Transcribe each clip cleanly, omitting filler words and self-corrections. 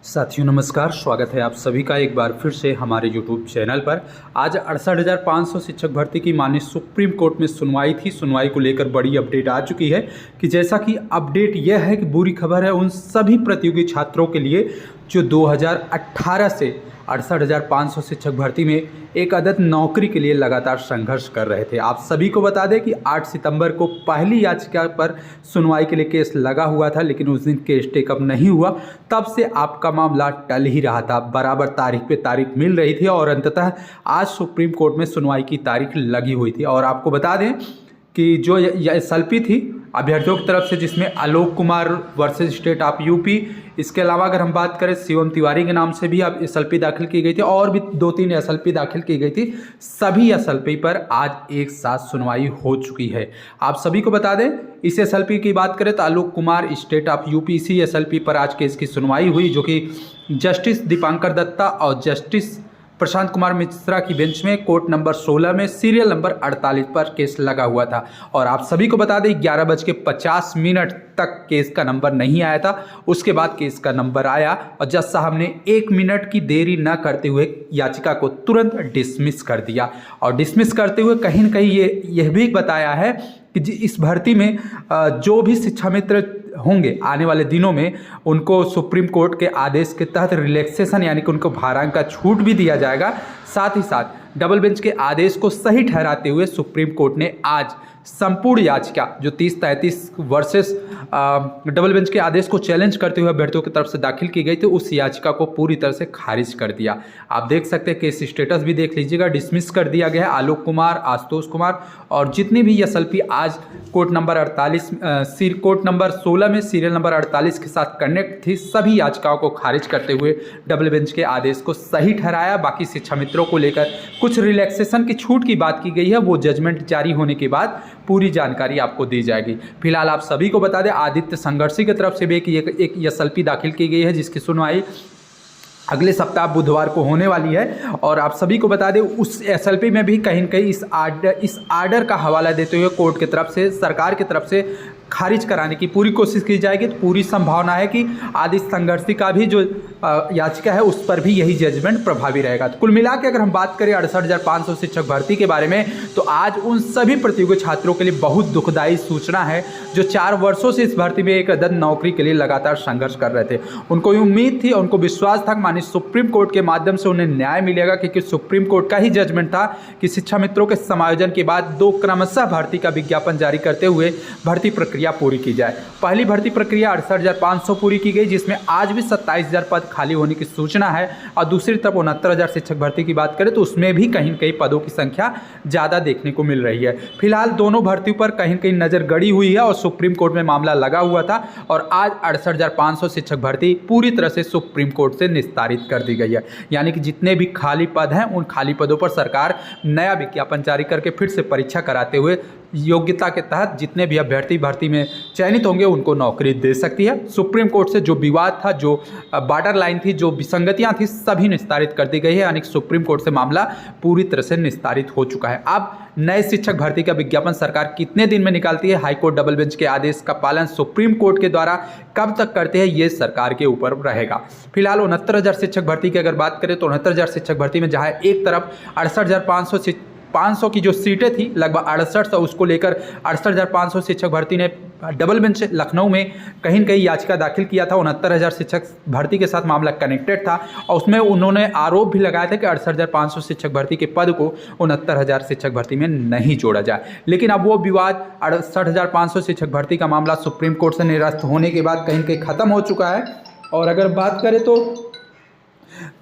साथियों नमस्कार, स्वागत है आप सभी का एक बार फिर से हमारे YouTube चैनल पर। आज 68,500 शिक्षक भर्ती की माननीय सुप्रीम कोर्ट में सुनवाई थी। सुनवाई को लेकर बड़ी अपडेट आ चुकी है कि जैसा कि अपडेट यह है कि बुरी खबर है उन सभी प्रतियोगी छात्रों के लिए जो 2018 से 68,500 शिक्षक भर्ती में एक अदद नौकरी के लिए लगातार संघर्ष कर रहे थे। आप सभी को बता दें कि 8 सितंबर को पहली याचिका पर सुनवाई के लिए केस लगा हुआ था, लेकिन उस दिन केस टेकअप नहीं हुआ। तब से आपका मामला टल ही रहा था, बराबर तारीख पे तारीख मिल रही थी और अंततः आज सुप्रीम कोर्ट में सुनवाई की तारीख लगी हुई थी। और आपको बता दें कि जो एसएलपी थी अभ्यर्थियों की तरफ से, जिसमें Alok Kumar versus state of UP, इसके अलावा अगर हम बात करें शिवम तिवारी के नाम से भी अब एसएलपी दाखिल की गई थी और भी 2-3 एसएलपी दाखिल की गई थी। सभी एसएलपी पर आज एक साथ सुनवाई हो चुकी है। आप सभी को बता दें, इस एसएलपी की बात करें तो Alok Kumar state of UP C SLP पर आज केस की सुनवाई हुई, जो कि जस्टिस दीपांकर दत्ता और जस्टिस प्रशांत कुमार मिश्रा की बेंच में कोर्ट नंबर 16 में सीरियल नंबर 48 पर केस लगा हुआ था। और आप सभी को बता दें 11:50 तक केस का नंबर नहीं आया था। उसके बाद केस का नंबर आया और जज साहब ने 1 मिनट की देरी न करते हुए याचिका को तुरंत डिसमिस कर दिया। और डिसमिस करते हुए कहीं न कहीं यह भी बताया है कि इस भर्ती में जो भी शिक्षा मित्र होंगे आने वाले दिनों में, उनको सुप्रीम कोर्ट के आदेश के तहत रिलैक्सेशन यानी कि उनको भारांक का छूट भी दिया जाएगा। साथ ही साथ डबल बेंच के आदेश को सही ठहराते हुए सुप्रीम कोर्ट ने आज संपूर्ण याचिका जो 30-33 वर्सेस डबल बेंच के आदेश को चैलेंज करते हुए अभ्यर्थियों की तरफ से दाखिल की गई थी, उस याचिका को पूरी तरह से खारिज कर दिया। आप देख सकते हैं केस स्टेटस भी देख लीजिएगा, डिसमिस कर दिया गया है। आलोक कुमार, आशुतोष कुमार और जितनी भी एसएलपी आज कोर्ट नंबर 16 में सीरियल नंबर 48 के साथ कनेक्ट थी, सभी याचिकाओं को खारिज करते हुए डबल बेंच के आदेश को सही ठहराया। बाकी शिक्षा मित्रों को लेकर कुछ रिलैक्सेशन की छूट की बात की गई है, वो जजमेंट जारी होने के बाद पूरी जानकारी आपको दी जाएगी। फिलहाल आप सभी को बता दें आदित्य संघर्षी की तरफ से भी एक एसएलपी दाखिल की गई है, जिसकी सुनवाई अगले सप्ताह बुधवार को होने वाली है। और आप सभी को बता दें उस एसएलपी में भी कहीं न कहीं इस आर्डर का हवाला देते हुए कोर्ट की तरफ से, सरकार की तरफ से खारिज कराने की पूरी कोशिश की जाएगी। तो पूरी संभावना है कि आदित्य संघर्षी का भी जो याचिका है उस पर भी यही जजमेंट प्रभावी रहेगा। तो कुल मिला के अगर हम बात करें 68,500 शिक्षक भर्ती के बारे में, तो आज उन सभी प्रतियोगी छात्रों के लिए बहुत दुखदायी सूचना है जो 4 वर्षों से इस भर्ती में एक अदद नौकरी के लिए लगातार संघर्ष कर रहे थे। उनको उम्मीद थी, उनको विश्वास था माननीय सुप्रीम कोर्ट के माध्यम से उन्हें न्याय मिलेगा, क्योंकि सुप्रीम कोर्ट का ही जजमेंट था कि शिक्षा मित्रों के समायोजन के बाद 2 क्रमशः भर्ती का विज्ञापन जारी करते हुए भर्ती प्रक्रिया पूरी की जाए। पहली भर्ती प्रक्रिया 68,500 पूरी की गई, जिसमें आज भी 27,000 पद खाली होने की सूचना है। और दूसरी तरफ 69,000 शिक्षक भर्ती की बात करें तो उसमें भी कहीं न कहीं पदों की संख्या ज़्यादा देखने को मिल रही है। फिलहाल दोनों भर्तियों पर कहीं न कहीं नज़र गड़ी हुई है और सुप्रीम कोर्ट में मामला लगा हुआ था और आज 68,500 शिक्षक भर्ती पूरी तरह से सुप्रीम कोर्ट से निस्तारित कर दी गई है। यानी कि जितने भी खाली पद हैं उन खाली पदों पर सरकार नया विज्ञापन जारी करके फिर से परीक्षा कराते हुए योग्यता के तहत जितने भी अभ्यर्थी भर्ती में चयनित होंगे उनको नौकरी दे सकती है। सुप्रीम कोर्ट से जो विवाद था, जो बॉर्डर लाइन थी, जो विसंगतियां थी, सभी निस्तारित कर दी गई है। यानी कि सुप्रीम कोर्ट से मामला पूरी तरह से निस्तारित हो चुका है। अब नए शिक्षक भर्ती का विज्ञापन सरकार कितने दिन में निकालती है, हाईकोर्ट डबल बेंच के आदेश का पालन सुप्रीम कोर्ट के द्वारा कब तक करते हैं, ये सरकार के ऊपर रहेगा। फिलहाल 69,000 शिक्षक भर्ती की अगर बात करें तो 69,000 शिक्षक भर्ती में जहाँ एक तरफ 68,500 की जो सीटें थी लगभग 68, उसको लेकर 68,500 शिक्षक भर्ती ने डबल बेंच लखनऊ में कहीं न कहीं याचिका दाखिल किया था। 69,000 शिक्षक भर्ती के साथ मामला कनेक्टेड था और उसमें उन्होंने आरोप भी लगाया था कि 68,500 शिक्षक भर्ती के पद को 69,000 शिक्षक भर्ती में नहीं जोड़ा जाए। लेकिन अब वो विवाद 68,500 शिक्षक भर्ती का मामला सुप्रीम कोर्ट से निरस्त होने के बाद कहीं न कहीं ख़त्म हो चुका है। और अगर बात करें तो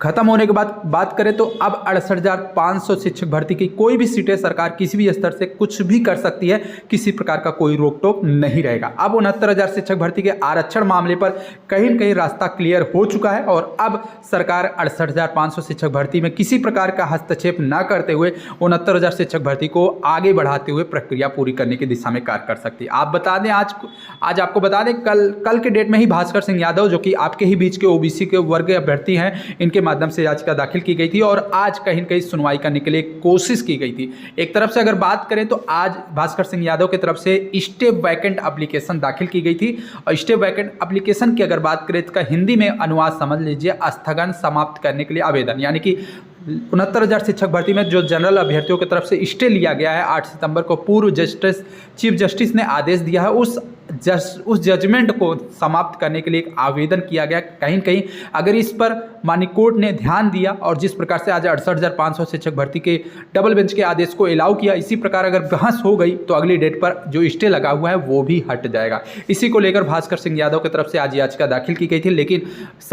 खत्म होने के बाद बात करें तो अब 68,500 शिक्षक भर्ती की कोई भी सीटें सरकार किसी भी स्तर से कुछ भी कर सकती है, किसी प्रकार का कोई रोक टोक नहीं रहेगा। अब 69,000 शिक्षक भर्ती के आरक्षण मामले पर कहीं न कहीं रास्ता क्लियर हो चुका है और अब सरकार 68,500 शिक्षक भर्ती में किसी प्रकार का हस्तक्षेप न करते हुए 69,000 शिक्षक भर्ती को आगे बढ़ाते हुए प्रक्रिया पूरी करने की दिशा में कार्य कर सकती है। आप बता दें आज आपको बता दें कल के डेट में ही भास्कर सिंह यादव, जो कि आपके ही बीच के ओबीसी के वर्ग अभ्यर्थी हैं, इनके माध्यम से याचिका दाखिल की गई थी और आज कहीं न कहीं सुनवाई करने के लिए कोशिश की गई थी। एक तरफ से अगर बात करें तो आज भास्कर सिंह यादव की तरफ से स्टे वैकेंट एप्लीकेशन दाखिल की गई थी और स्टे वैकेंट एप्लीकेशन की अगर बात करें तो हिंदी में अनुवाद समझ लीजिए स्थगन समाप्त करने के लिए आवेदन, यानी कि 69,000 शिक्षक भर्ती में जो जनरल अभ्यर्थियों की तरफ से स्टे लिया गया है 8 सितंबर को पूर्व चीफ जस्टिस ने आदेश दिया है, उस जजमेंट को समाप्त करने के लिए एक आवेदन किया गया। कहीं न कहीं अगर इस पर माननीय कोर्ट ने ध्यान दिया और जिस प्रकार से आज 68,500 शिक्षक भर्ती के डबल बेंच के आदेश को अलाउ किया, इसी प्रकार अगर बहस हो गई तो अगली डेट पर जो स्टे लगा हुआ है वो भी हट जाएगा। इसी को लेकर भास्कर सिंह यादव की तरफ से आज याचिका दाखिल की गई थी, लेकिन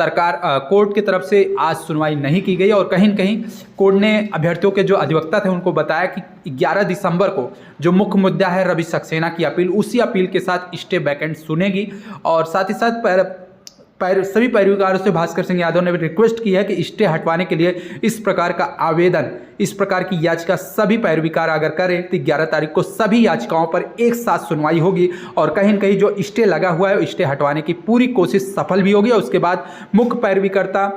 कोर्ट की तरफ से आज सुनवाई नहीं की गई और कहीं न कहीं कोर्ट ने अभ्यर्थियों के जो अधिवक्ता थे उनको बताया कि 11 दिसंबर को जो मुख्य मुद्दा है रवि सक्सेना की अपील, उसी अपील के साथ स्टे वैकेंट सुनेगी और साथ ही साथ सभी पैरवीकारों से भास्कर सिंह यादव ने भी रिक्वेस्ट की है कि स्टे हटवाने के लिए इस प्रकार का आवेदन, इस प्रकार की याचिका सभी पैरवीकार अगर करें तो 11 तारीख को सभी याचिकाओं पर एक साथ सुनवाई होगी और कहीं न कहीं जो स्टे लगा हुआ है स्टे हटवाने की पूरी कोशिश सफल भी होगी और उसके बाद मुख्य पैरवीकर्ता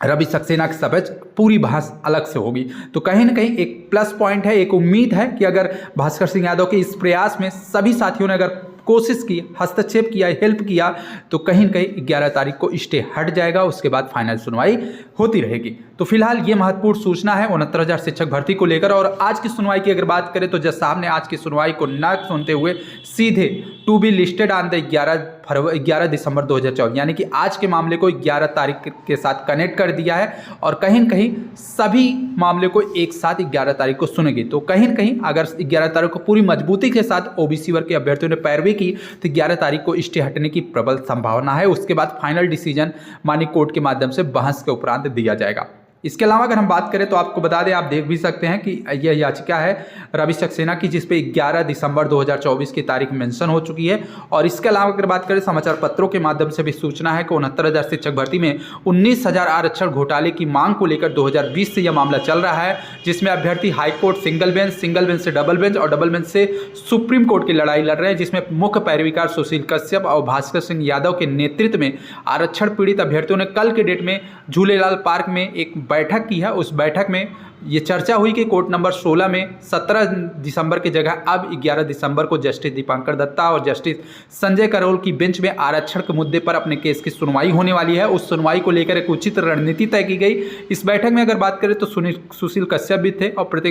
रवि सक्सेना की सब्ज पूरी बहस अलग से होगी। तो कहीं न कहीं एक प्लस पॉइंट है, एक उम्मीद है कि अगर भास्कर सिंह यादव के इस प्रयास में सभी साथियों ने अगर कोशिश की, हस्तक्षेप किया, हेल्प किया तो कहीं न कहीं 11 तारीख को स्टे हट जाएगा, उसके बाद फाइनल सुनवाई होती रहेगी। तो फिलहाल ये महत्वपूर्ण सूचना है 69,000 शिक्षक भर्ती को लेकर। और आज की सुनवाई की अगर बात करें तो जज साहब ने आज की सुनवाई को न सुनते हुए सीधे to be listed on the 11 December 2024 यानी कि आज के मामले को 11 तारीख के साथ कनेक्ट कर दिया है और कहीं न कहीं सभी मामले को एक साथ 11 तारीख को सुनेगी। तो कहीं न कहीं अगर 11 तारीख को पूरी मजबूती के साथ ओबीसी वर्ग के अभ्यर्थियों ने पैरवी की तो 11 तारीख को स्टे हटने की प्रबल संभावना है। उसके बाद फाइनल डिसीजन माननीय कोर्ट के माध्यम से बहस के उपरांत दिया जाएगा। इसके अलावा अगर हम बात करें तो आपको बता दें, आप देख भी सकते हैं कि यह याचिका है रवि सक्सेना की जिस पे 11 दिसंबर 2024 की तारीख मेंशन हो चुकी है। और इसके अलावा अगर बात करें समाचार पत्रों के माध्यम से भी सूचना है कि 69,000 शिक्षक भर्ती में 19,000 आरक्षण घोटाले की मांग को लेकर 2020 से यह मामला चल रहा है, जिसमें अभ्यर्थी हाईकोर्ट सिंगल बेंच से डबल बेंच और डबल बेंच से सुप्रीम कोर्ट की लड़ाई लड़ रहे हैं, जिसमें मुख्य पैरवीकार सुशील कश्यप और भास्कर सिंह यादव के नेतृत्व में आरक्षण पीड़ित अभ्यर्थियों ने कल के डेट में झूलेलाल पार्क में एक बैठक की है। उस बैठक में ये चर्चा हुई कि कोर्ट नंबर 16 में 17 दिसंबर की जगह अब 11 दिसंबर को जस्टिस दीपांकर दत्ता और जस्टिस संजय करोल की बेंच में आरक्षण के मुद्दे पर अपने केस की सुनवाई होने वाली है। उस सुनवाई को लेकर एक उचित रणनीति तय की गई। इस बैठक में अगर बात करें तो सुशील कश्यप भी थे और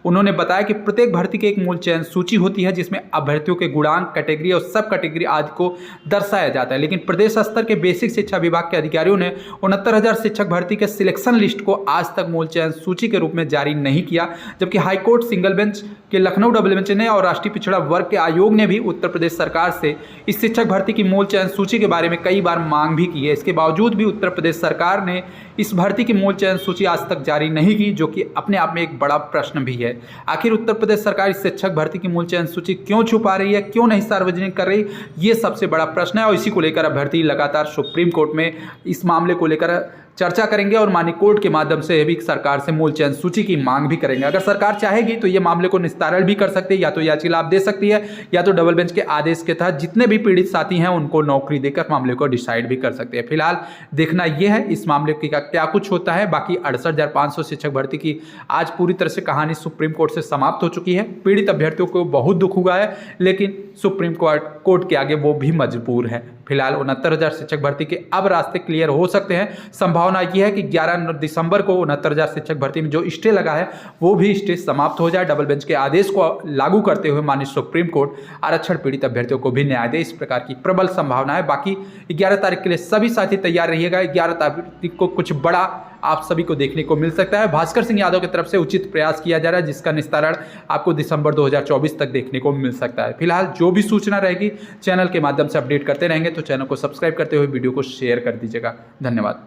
उन्होंने बताया कि प्रत्येक भर्ती की एक मूल चयन सूची होती है जिसमें अभ्यर्थियों के गुणांक, कैटेगरी और सब कैटेगरी आदि को दर्शाया जाता है, लेकिन प्रदेश स्तर के बेसिक शिक्षा विभाग के अधिकारियों ने 69,000 शिक्षक भर्ती के सिलेक्शन लिस्ट को आज तक मूल चयन सूची के रूप में जारी नहीं किया, जबकि हाईकोर्ट सिंगल बेंच के लखनऊ डबल बेंच ने और राष्ट्रीय पिछड़ा वर्ग के आयोग ने भी उत्तर प्रदेश सरकार से इस शिक्षक भर्ती की मूल चयन सूची के बारे में कई बार मांग भी की है। इसके बावजूद भी उत्तर प्रदेश सरकार ने इस भर्ती की मूल चयन सूची आज तक जारी नहीं की, जो कि अपने आप में एक बड़ा प्रश्न भी है। आखिर उत्तर प्रदेश सरकार इस शिक्षक भर्ती की मूल चयन सूची क्यों छुपा रही है, क्यों नहीं सार्वजनिक कर रही, ये सबसे बड़ा प्रश्न है। और इसी को लेकर अभ्यर्थी लगातार सुप्रीम कोर्ट में इस मामले को लेकर चर्चा करेंगे और माननीय कोर्ट के माध्यम से भी सरकार से मूल चयन सूची की मांग भी करेंगे। अगर सरकार चाहेगी तो ये मामले को निस्तारण भी कर सकती है, या तो याचिका लाभ दे सकती है या तो डबल बेंच के आदेश के तहत जितने भी पीड़ित साथी हैं उनको नौकरी देकर मामले को डिसाइड भी कर सकते हैं। फिलहाल देखना यह है इस मामले का क्या कुछ होता है। बाकी 68,500 शिक्षक भर्ती की आज पूरी तरह से कहानी सुप्रीम कोर्ट से समाप्त हो चुकी है। पीड़ित अभ्यर्थियों को बहुत दुख हुआ है, लेकिन सुप्रीम कोर्ट के आगे वो भी मजबूर है। फिलहाल 69,000 शिक्षक भर्ती के अब रास्ते क्लियर हो सकते हैं। संभावना यह है कि 11 दिसंबर को 69,000 शिक्षक भर्ती में जो स्टे लगा है वो भी स्टे समाप्त हो जाए। डबल बेंच के आदेश को लागू करते हुए माननीय सुप्रीम कोर्ट आरक्षण पीड़ित अभ्यर्थियों को भी न्याय दे, इस प्रकार की प्रबल संभावना है। बाकी 11 तारीख के लिए सभी साथी तैयार रहिएगा। 11 तारीख को कुछ बड़ा आप सभी को देखने को मिल सकता है। भास्कर सिंह यादव की तरफ से उचित प्रयास किया जा रहा है, जिसका निस्तारण आपको दिसंबर 2024 तक देखने को मिल सकता है। फिलहाल जो भी सूचना रहेगी चैनल के माध्यम से अपडेट करते रहेंगे, तो चैनल को सब्सक्राइब करते हुए वीडियो को शेयर कर दीजिएगा। धन्यवाद।